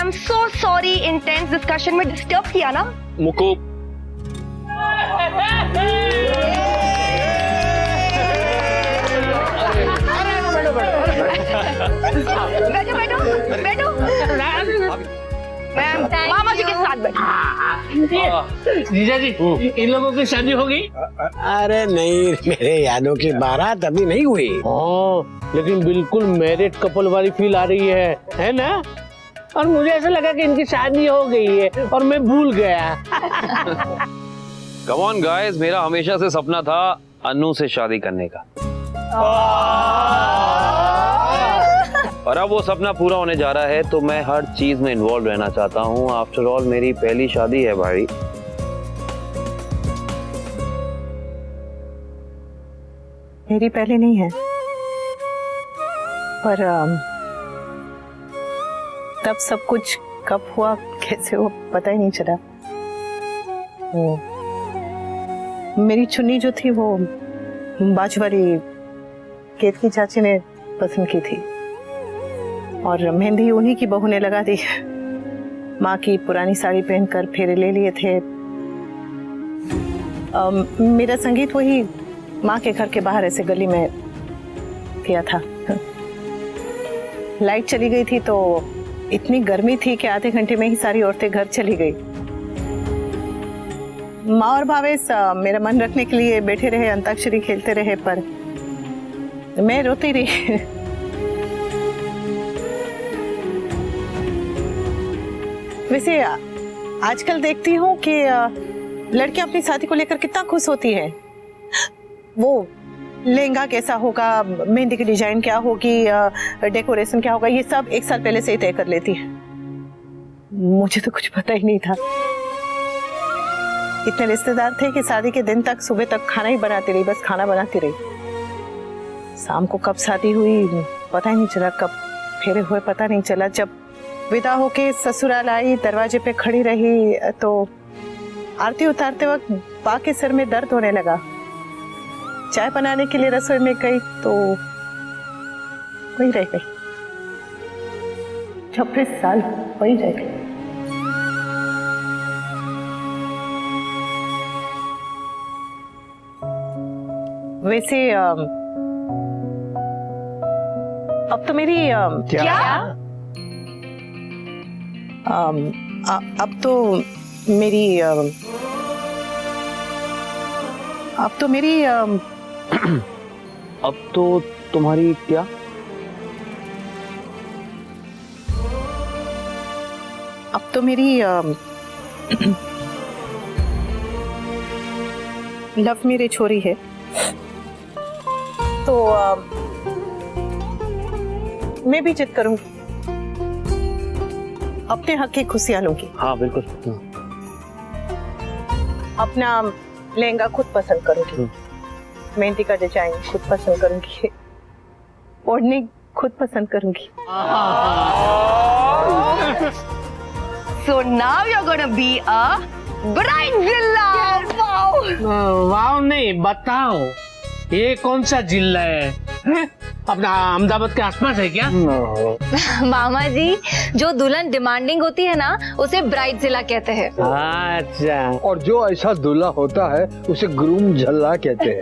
Am so sorry intense discussion में disturb किया ना। मुको बैठो बैठो बैठो। मैम मामा जी के साथ बैठो। जीजा जी इन लोगों की शादी होगी? अरे नहीं, मेरे यादों की बारात अभी नहीं हुई। लेकिन बिल्कुल मैरिड कपल वाली फील आ रही है ना? और मुझे ऐसा लगा कि इनकी शादी हो गई है और मैं भूल गया। कम ऑन गाइस, मेरा हमेशा से सपना था अनु से शादी करने का, और अब वो सपना पूरा होने जा रहा है, तो मैं हर चीज में इन्वॉल्व रहना चाहता हूँ। आफ्टर ऑल मेरी पहली शादी है भाई। मेरी पहले नहीं है, पर तब सब कुछ कब हुआ कैसे हुआ पता ही नहीं चला। मेरी चुन्नी जो थी वो बाजू वाली केत की चाची ने पसंद की थी, और मेहंदी उन्हीं की बहू ने लगा दी। माँ की पुरानी साड़ी पहनकर फेरे ले लिए थे। मेरा संगीत वही माँ के घर के बाहर ऐसे गली में किया था। लाइट चली गई थी तो इतनी गर्मी थी कि आधे घंटे में ही सारी औरतें घर चली गई। माँ और भावेश मेरा मन रखने के लिए बैठे रहे, अंताक्षरी खेलते रहे, पर मैं रोती रही। वैसे आजकल देखती हूँ कि लड़कियां अपनी शादी को लेकर कितना खुश होती हैं। वो लहंगा कैसा होगा, मेहंदी की डिजाइन क्या होगी, डेकोरेशन क्या होगा, ये सब एक साल पहले से ही तय कर लेती है। मुझे तो कुछ पता ही नहीं था। इतने रिश्तेदार थे कि शादी के दिन तक सुबह तक खाना ही बनाती रही, बस खाना बनाती रही। शाम को कब शादी हुई पता ही नहीं चला, कब फेरे हुए पता नहीं चला। जब विदा होके ससुराल आई, दरवाजे पे खड़ी रही तो आरती उतारते वक्त बा के सिर में दर्द होने लगा। चाय बनाने के लिए रसोई में गई तो वही रह गई। 26 साल वही रह गई। वैसे अब तो मेरी क्या? अब तो मेरी अब तो तुम्हारी क्या? अब तो मेरी लव मैरिज हो रही है, तो मैं भी जिद करूंगी, अपने हक की खुशियां लूंगी। हाँ बिल्कुल। अपना लहंगा खुद पसंद करूंगी, मेहंदी का डिजाइन खुद पसंद करूंगी, ओढ़नी खुद पसंद करूंगी। So now you're gonna be a bridezilla. Wow. वाव नहीं, बताओ ये कौन सा जिला है? अपना अहमदाबाद के आसपास है क्या? मामा जी, जो दुल्हन डिमांडिंग होती है ना उसे ब्राइडजिला कहते हैं। अच्छा। और जो ऐसा दूल्हा होता है उसे ग्रूम झल्ला कहते हैं।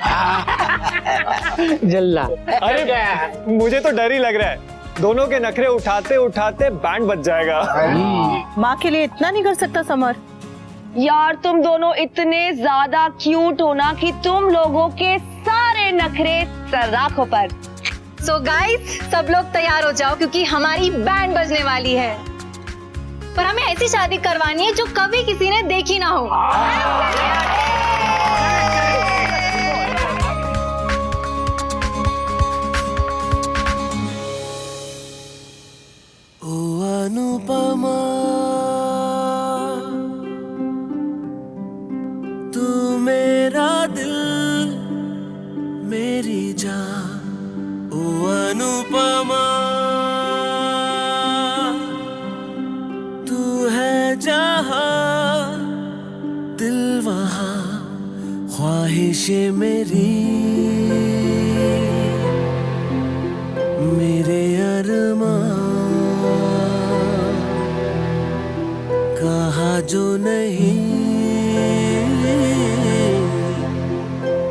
जल्ला। अरे मुझे तो डर ही लग रहा है, दोनों के नखरे उठाते उठाते बैंड बज जाएगा। माँ के लिए इतना नहीं कर सकता समर? यार तुम दोनों इतने ज्यादा क्यूट हो ना कि तुम लोगों के सारे नखरे सर्राखों पर। सो गाइस, सब लोग तैयार हो जाओ क्योंकि हमारी बैंड बजने वाली है। पर हमें ऐसी शादी करवानी है जो कभी किसी ने देखी ना हो। ओ अनुपमा, तू मेरा दिल मेरी जान। ओ अनुपमा, तू है जहां दिल वहां, ख्वाहिशें मेरी मेरे अरमान। जो नहीं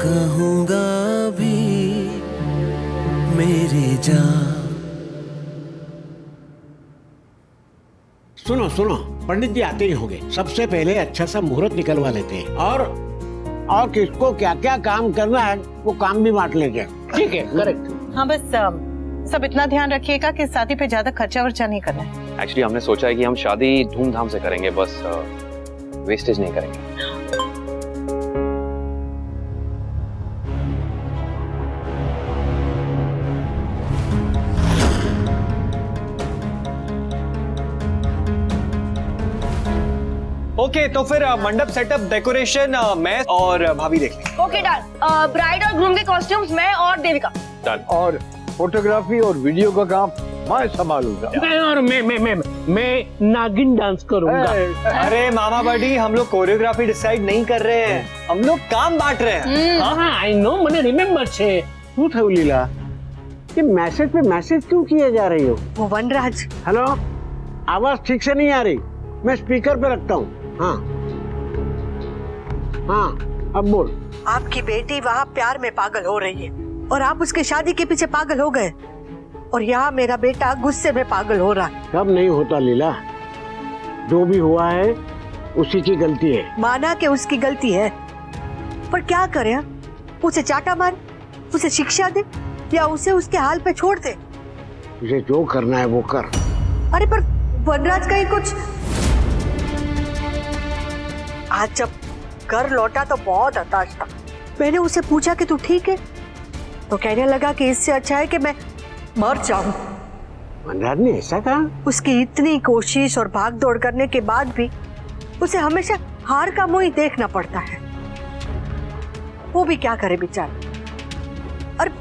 कहूँगा भी मेरी जान। सुनो सुनो, पंडित जी आते ही होंगे। सबसे पहले अच्छा सा मुहूर्त निकलवा लेते हैं और किसको क्या क्या काम करना है वो काम भी बांट लेंगे। ठीक है, करेक्ट। हाँ बस सब इतना ध्यान रखिएगा कि शादी पे ज्यादा खर्चा वर्चा नहीं करना है। एक्चुअली हमने सोचा है कि हम शादी धूमधाम से करेंगे, बस वेस्टेज नहीं करेंगे। ओके तो फिर मंडप सेटअप डेकोरेशन मैं और भाभी देख लेंगे। Okay done. ब्राइड और ग्रूम के कॉस्ट्यूम्स मैं और देविका। और फोटोग्राफी और वीडियो का काम मैं संभालूंगा। मैं नागिन डांस करूंगा। अरे मामा बड़ी, हम लोग कोरियोग्राफी डिसाइड नहीं कर रहे हैं, हम लोग काम बांट रहे हैं। हाँ, आई नो, मैंने रिमेम्बर छे। तू थे लीला, ये मैसेज पे मैसेज क्यों किए जा रही हो? वो वनराज, हेलो, आवाज ठीक से नहीं आ रही, मैं स्पीकर पे रखता हूँ। हाँ हाँ, अब बोल। आपकी बेटी वहाँ प्यार में पागल हो रही है और आप उसके शादी के पीछे पागल हो गए, और यहाँ मेरा बेटा गुस्से में पागल हो रहा है। कब नहीं होता लीला, जो भी हुआ है उसी की गलती है। माना कि उसकी गलती है, पर क्या करें? उसे चाटा मार, उसे शिक्षा दे, या उसे उसके हाल पे छोड़ दे? तुझे जो करना है वो कर। अरे पर वनराज का ही कुछ। आज जब घर लौटा तो बहुत हताश था। मैंने उसे पूछा कि तू ठीक है, तो कहने लगा कि इससे अच्छा है कि मैं मर जाऊं। वनराज ने ऐसा कहा? उसकी इतनी कोशिश और भाग दौड़ करने के बाद भी उसे हमेशा हार का मुंह ही देखना पड़ता है। वो भी क्या करे बेचारा। और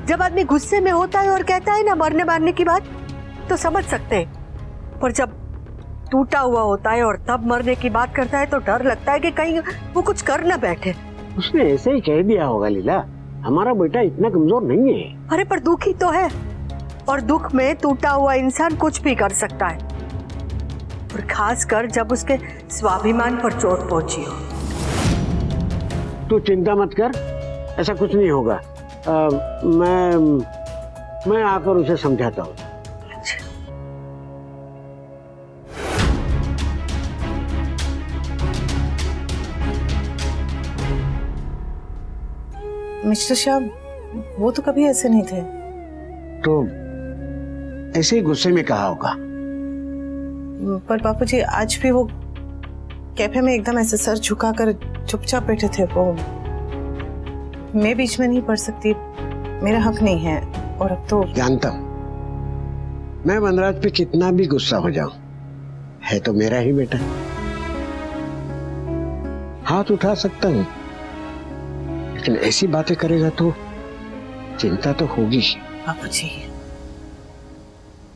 जब आदमी गुस्से में होता है और कहता है ना मरने मारने की बात, तो समझ सकते हैं, पर जब टूटा हुआ होता है और तब मरने की बात करता है तो डर लगता है कि कहीं वो कुछ कर न बैठे। उसने ऐसे ही कह दिया होगा लीला, हमारा बेटा इतना कमजोर नहीं है। अरे पर दुखी तो है, और दुख में टूटा हुआ इंसान कुछ भी कर सकता है, और खासकर जब उसके स्वाभिमान पर चोट पहुंची हो। तू चिंता मत कर, ऐसा कुछ नहीं होगा। मैं आकर उसे समझाता हूँ। मिस्टर शाह, वो तो कभी ऐसे नहीं थे। तो ऐसे ही गुस्से में कहा होगा। पर बापूजी, आज भी वो कैफे में एकदम ऐसे सर झुकाकर चुपचाप बैठे थे। वो मैं बीच में नहीं पढ़ सकती, मेरा हक नहीं है। और अब तो जानता हूँ मैं वनराज पे कितना भी गुस्सा हो जाऊं, है तो मेरा ही बेटा। हाथ उठा सकता हूँ, लेकिन ऐसी बातें करेगा तो चिंता तो होगी। बापूजी,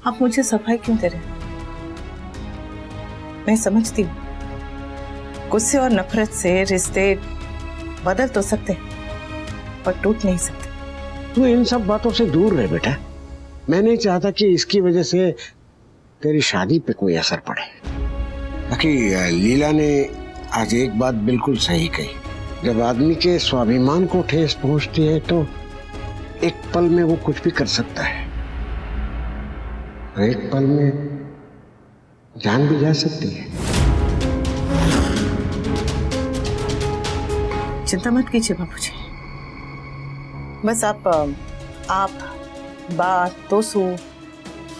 आप मुझे सफाई क्यों दे रहे? मैं समझती हूँ, गुस्से और नफरत से रिश्ते बदल तो सकते पर टूट नहीं सकते। तू इन सब बातों से दूर रहे बेटा। मैं नहीं चाहता कि इसकी वजह से तेरी शादी पे कोई असर पड़े। बाकी लीला ने आज एक बात बिल्कुल सही कही, जब आदमी के स्वाभिमान को ठेस पहुंचती है तो एक पल में वो कुछ भी कर सकता है, और एक पल में जान भी जा सकती है। चिंता मत कीजिए बापूजी, बस आप बात तोसू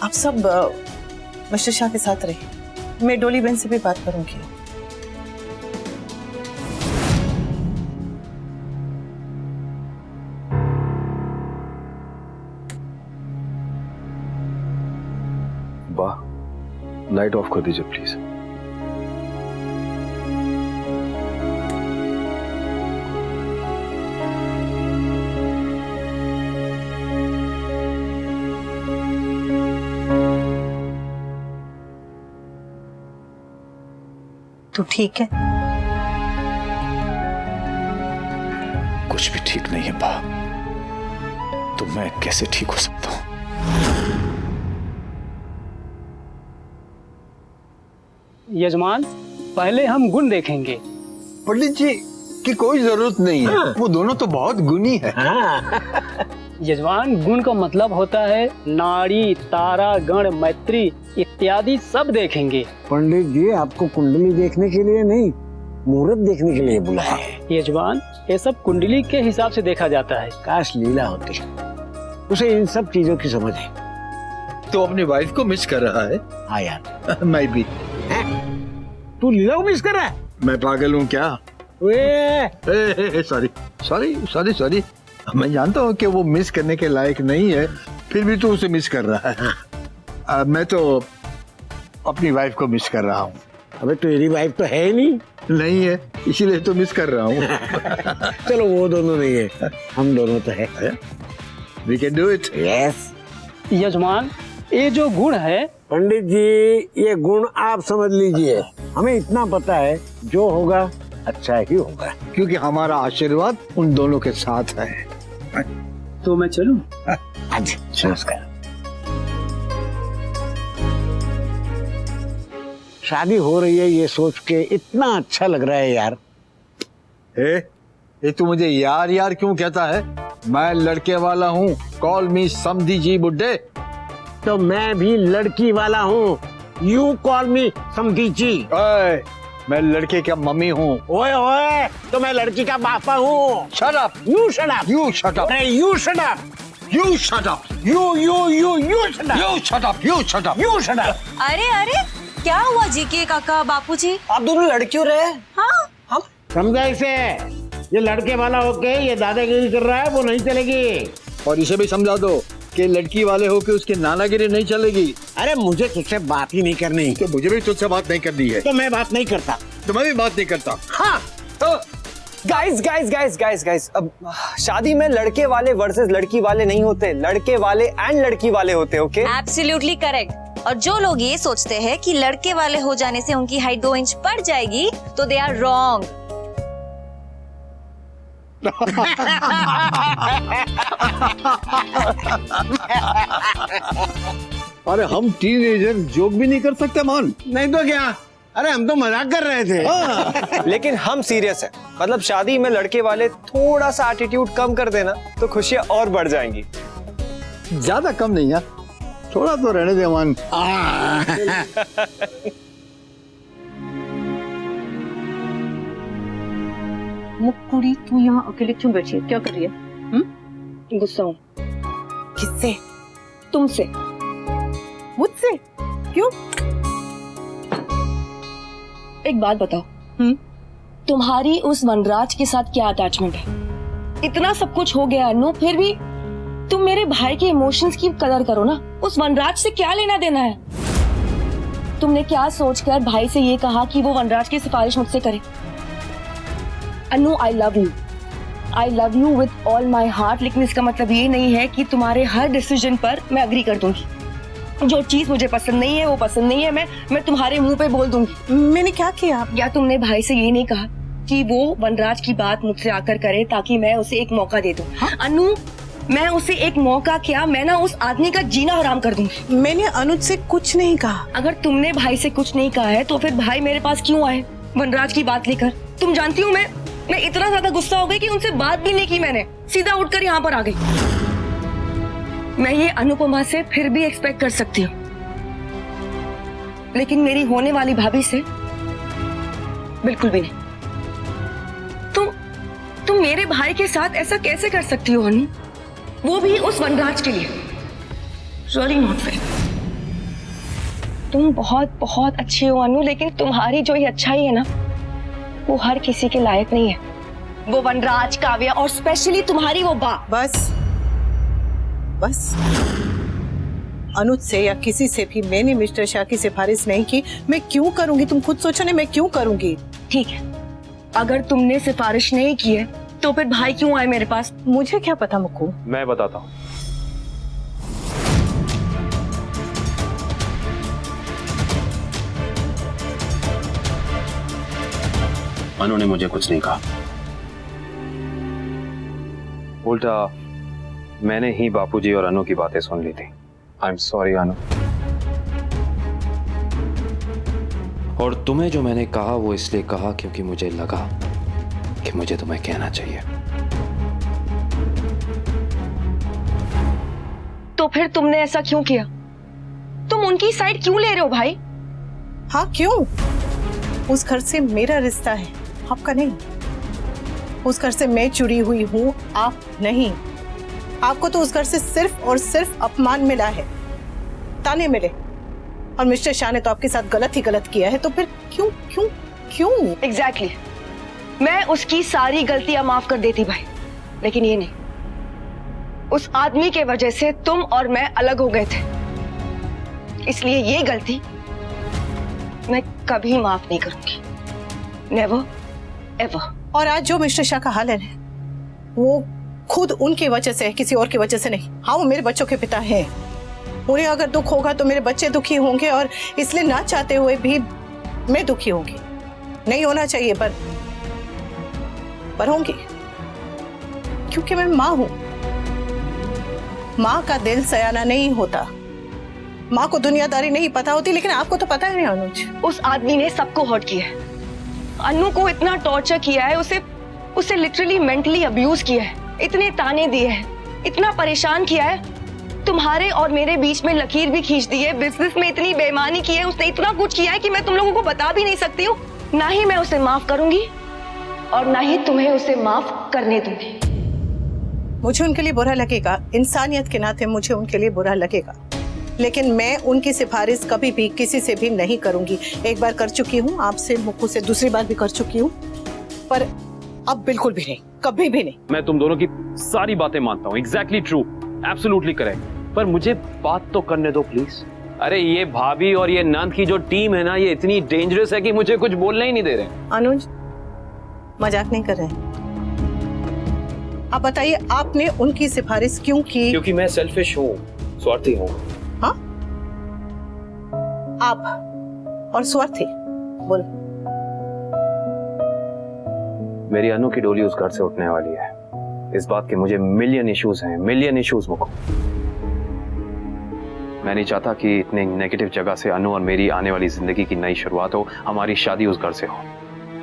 आप सब मिस्टर शाह के साथ रहिए। मैं डोली बहन से भी बात करूंगी। वाह, लाइट ऑफ कर दीजिए प्लीज। तू ठीक है? कुछ भी ठीक नहीं है बा, तो मैं कैसे ठीक हो सकता हूं? यजमान, पहले हम गुण देखेंगे। पंडित जी की कोई जरूरत नहीं है, वो दोनों तो बहुत गुणी है। यजमान, गुण का मतलब होता है नाड़ी, तारा, गण, मैत्री इत्यादि सब देखेंगे। पंडित जी आपको कुंडली देखने के लिए नहीं, मुहूर्त देखने के लिए बुलाया है। यजमान, ये सब कुंडली के हिसाब से देखा जाता है। काश लीला होती, उसे इन सब चीजों की समझ है। तो अपनी वाइफ को मिस कर रहा है। हाँ यार, मैं भी। तू लीला को मिस कर रहा है? मैं पागल हूँ क्या? सॉरी सॉरी सॉरी सॉरी, मैं जानता हूँ कि वो मिस करने के लायक नहीं है, फिर भी तू उसे मिस कर रहा है। मैं तो अपनी वाइफ को मिस कर रहा हूँ। अबे तेरी वाइफ तो है ही नहीं है, इसीलिए तो मिस कर रहा हूँ। चलो वो दोनों नहीं है, हम दोनों तो है। We can do it. Yes. यजमान, ये जो गुण है, पंडित जी ये गुण आप समझ लीजिए, हमें इतना पता है जो होगा अच्छा ही होगा, क्योंकि हमारा आशीर्वाद उन दोनों के साथ है। तो मैं चलूं? नमस्कार। शादी हो रही है ये सोच के इतना अच्छा लग रहा है यार। ये तू मुझे यार यार क्यों कहता है? मैं लड़के वाला हूँ, कॉल मी समधी जी बुड्ढे। तो मैं भी लड़की वाला हूँ, यू कॉल मी समधी जी। ओए, मैं लड़के का मम्मी हूँ। ओए ओए, तो मैं लड़की का पापा हूँ। Shut up. You shut up. You shut up. अरे you shut up. You shut up. You shut up. You shut up. You shut up. You shut up. अरे अरे, क्या हुआ जीके काका, बापूजी? आप दोनों लड़कियों रहे? हाँ, समझा इसे, ये लड़के वाला होके ये दादागिरी कर रहा है, वो नहीं चलेगी। और इसे भी समझा दो कि लड़की वाले होके उसकी नानागिरी नहीं चलेगी। अरे मुझे तुझसे बात ही नहीं करनी। तो मुझे भी तुझसे बात नहीं करनी है। तो मैं बात नहीं करता। तो मैं भी बात नहीं करता। हाँ। तो गाइस, अब शादी में लड़के वाले वर्सेस लड़की वाले नहीं होते, लड़के वाले एंड लड़की वाले होते। Okay, absolutely correct. और जो लोग ये सोचते हैं कि लड़के वाले हो जाने से उनकी हाइट 2 इंच बढ़ जाएगी, तो दे आर रॉन्ग। अरे हम टीनेजर जोक भी नहीं कर सकते मान? नहीं तो क्या, अरे हम तो मजाक कर रहे थे। लेकिन हम सीरियस हैं। मतलब शादी में लड़के वाले थोड़ा सा एटीट्यूड कम कर देना तो खुशियां और बढ़ जाएंगी। ज्यादा कम नहीं यार, थोड़ा तो रहने दे मान। मुक्कुड़ी, तू यहाँ अकेले क्यों बैठी है? क्या कर रही है? गुस्सा हूँ। किससे? तुमसे। मुझसे? क्यों? एक बात बताओ, तुम्हारी उस वनराज के साथ क्या अटैचमेंट है? इतना सब कुछ हो गया अनु, फिर भी तुम मेरे भाई के इमोशंस की कदर करो ना। उस वनराज से क्या लेना देना है? तुमने क्या सोचकर भाई से ये कहा कि वो वनराज की सिफारिश मुझसे करे? Anu, I love you with all my heart, लेकिन इसका मतलब ये नहीं है कि तुम्हारे हर डिसीजन पर मैं अग्री कर दूंगी। जो चीज मुझे पसंद नहीं है वो पसंद नहीं है, मैं तुम्हारे मुंह पे बोल दूंगी। मैंने क्या किया? या तुमने भाई से ये नहीं कहा कि वो वनराज की बात मुझसे आकर करे ताकि मैं उसे एक मौका दे दूं? अनु, मैं उसे एक मौका क्या, मैं ना उस आदमी का जीना हराम कर दूंगी। मैंने अनुज से कुछ नहीं कहा। अगर तुमने भाई से कुछ नहीं कहा है तो फिर भाई मेरे पास क्यों आए वनराज की बात लेकर? तुम जानती हो मैं इतना ज्यादा गुस्सा हो गई कि उनसे बात भी नहीं की मैंने, सीधा उठकर यहाँ पर आ गई। मैं ये अनुपमा से फिर भी एक्सपेक्ट कर सकती हूँ, लेकिन मेरी होने वाली भाभी से बिल्कुल भी नहीं। तुम मेरे भाई के साथ ऐसा कैसे कर सकती हो अनु? वो भी उस वनराज के लिए। Really not fair. तुम बहुत बहुत अच्छी हो अनु, लेकिन तुम्हारी जो ये अच्छाई है ना, वो हर किसी के लायक नहीं है। वो वनराज, काव्या और स्पेशली तुम्हारी वो बा। बस अनुज से या किसी से भी मैंने मिस्टर शाह की सिफारिश नहीं की। मैं क्यों करूंगी? तुम खुद सोचो ना, मैं क्यों करूंगी? ठीक है, अगर तुमने सिफारिश नहीं की है तो फिर भाई क्यों आए मेरे पास? मुझे क्या पता मुक्कू। मैं बताता हूँ। अनु ने मुझे कुछ नहीं कहा। उल्टा मैंने ही बापूजी और अनु की बातें सुन ली थी। आई एम सॉरी अनु। और तुम्हें जो मैंने कहा वो इसलिए कहा क्योंकि मुझे लगा कि मुझे तुम्हें कहना चाहिए। तो फिर तुमने ऐसा क्यों किया? तुम उनकी साइड क्यों ले रहे हो भाई? हाँ क्यों? उस घर से मेरा रिश्ता है, आपका नहीं। उस घर से मैं जुड़ी हुई हूँ, आप नहीं। आपको तो उस घर से सिर्फ और सिर्फ अपमान मिला है, ताने मिले। और मिस्टर शाह ने तो आपके साथ गलत ही गलत किया है, तो फिर क्यों क्यों क्यों? एग्जैक्टली मैं उसकी सारी गलतियां माफ कर देती भाई, लेकिन ये नहीं। उस आदमी के वजह से तुम और मैं अलग हो गए थे, इसलिए ये गलती मैं कभी माफ नहीं करूंगी। Never ever. और आज जो मिस्टर शाह का हाल है वो खुद उनकी वजह से है, किसी और की वजह से नहीं। हाँ वो मेरे बच्चों के पिता हैं, उन्हें अगर दुख होगा तो मेरे बच्चे दुखी होंगे, और इसलिए ना चाहते हुए भी मैं दुखी होंगी। नहीं होना चाहिए पर होंगी, क्योंकि मैं माँ हूं। माँ का दिल सयाना नहीं होता, माँ को दुनियादारी नहीं पता होती, लेकिन आपको तो पता है अनुज। उस आदमी ने सबको हर्ट किया है, अनु को इतना टॉर्चर किया है, उसे लिटरली मेंटली अब्यूज किया है, इतने ताने दिए हैं, इतना परेशान किया है, तुम्हारे और मेरे बीच में लकीर भी खींच दी है, बिजनेस में इतनी बेईमानी की है, उसने इतना कुछ किया है कि मैं तुम लोगों को बता भी नहीं सकती हूँ। ना ही मैं उसे माफ करूंगी और ना ही तुम्हें उसे माफ करने दूंगी। मुझे उनके लिए बुरा लगेगा, इंसानियत के नाते मुझे उनके लिए बुरा लगेगा, लेकिन मैं उनकी सिफारिश कभी भी किसी से भी नहीं करूंगी। एक बार कर चुकी हूँ आपसे, मुक्कू से दूसरी बार भी कर चुकी हूँ, पर अब बिल्कुल भी नहीं, कभी भी नहीं। मैं तुम दोनों की सारी बातें मानता हूँ, एग्जैक्टली ट्रू, एब्सोल्युटली करेक्ट, पर मुझे बात तो करने दो प्लीज। अरे ये भाभी और ये नंद की जो टीम है ना, ये इतनी डेंजरस है कि मुझे कुछ बोलना ही नहीं दे रहे। अनुज मजाक नहीं कर रहे हैं, आप बताइए आपने उनकी सिफारिश क्यों की? क्योंकि मैं सेल्फिश हूँ, स्वार्थी हूँ। हाँ आप और स्वार्थी? बोल। मेरी अनु की डोली उस घर से उठने वाली है, इस बात के मुझे मिलियन इश्यूज हैं, मिलियन इश्यूज। मुझको मैं नहीं चाहता कि इतने नेगेटिव जगह से अनु और मेरी आने वाली जिंदगी की नई शुरुआत हो, हमारी शादी उस घर से हो,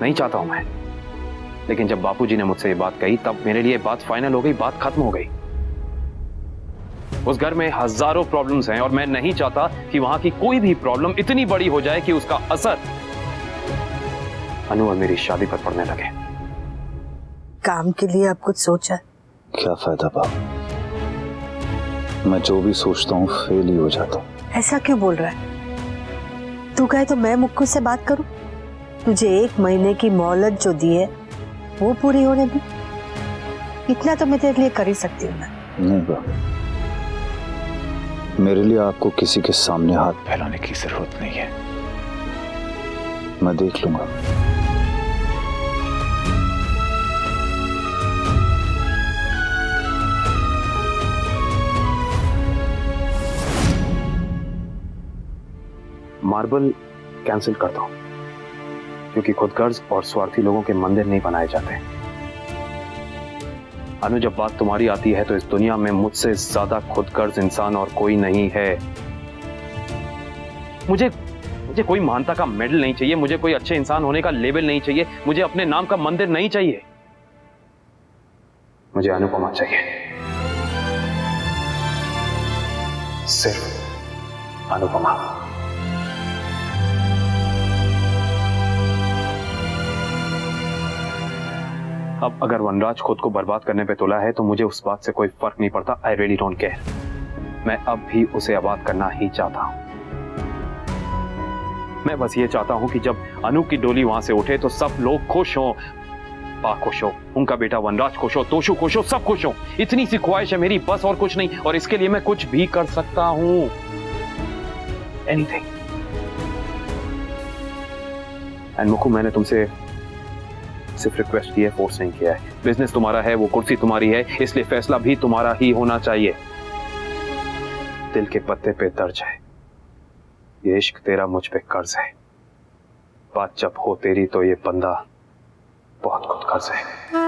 नहीं चाहता हूं मैं। लेकिन जब बापूजी ने मुझसे ये बात कही तब मेरे लिए बात फाइनल हो गई, बात खत्म हो गई। उस घर में हजारों प्रॉब्लम्स हैं और मैं नहीं चाहता कि वहां की कोई भी प्रॉब्लम इतनी बड़ी हो जाए कि उसका असर अनु और मेरी शादी पर पड़ने लगे। काम के लिए आप कुछ सोचा? क्या फायदा बाबू, मैं जो भी सोचता हूँ फेल ही हो जाता हूँ। ऐसा क्यों बोल रहा है? तू कहे तो मैं मुक्कू से बात करूं? तुझे 1 महीने की मोहलत जो दी है वो पूरी होने दी, इतना तो मैं तेरे लिए कर ही सकती हूँ ना। नहीं बाबू, मेरे लिए आपको किसी के सामने हाथ फैलाने की जरूरत नहीं है, मैं देख लूंगा। मार्बल कैंसिल करता हूं, क्योंकि खुदगर्ज और स्वार्थी लोगों के मंदिर नहीं बनाए जाते। अनु जब बात तुम्हारी आती है तो इस दुनिया में मुझसे ज्यादा खुदगर्ज इंसान और कोई नहीं है। मुझे कोई महानता का मेडल नहीं चाहिए, मुझे कोई अच्छे इंसान होने का लेबल नहीं चाहिए, मुझे अपने नाम का मंदिर नहीं चाहिए, मुझे अनुपमा चाहिए, सिर्फ अनुपमा। अब अगर वनराज खुद को बर्बाद करने पे तुला है तो मुझे उस बात से कोई फर्क नहीं पड़ता। आई रियली डोंट केयर, मैं अब भी उसे आबाद करना ही चाहता हूं। मैं बस ये चाहता हूं कि जब अनु की डोली वहां से उठे तो सब लोग खुश हों, पा खुश हो, उनका बेटा वनराज खुश हो, तोशु खुश हो, सब खुश हो। इतनी सी ख्वाहिश है मेरी, बस और कुछ नहीं, और इसके लिए मैं कुछ भी कर सकता हूं, एनीथिंग। एंड मुकु, मैंने तुमसे सिर्फ रिक्वेस्ट की है, फोर्स नहीं किया है। बिजनेस तुम्हारा है, वो कुर्सी तुम्हारी है, इसलिए फैसला भी तुम्हारा ही होना चाहिए। दिल के पत्ते पे दर्ज है, ये इश्क तेरा मुझ पे कर्ज है, बात जब हो तेरी तो ये बंदा बहुत खुद कर्ज है।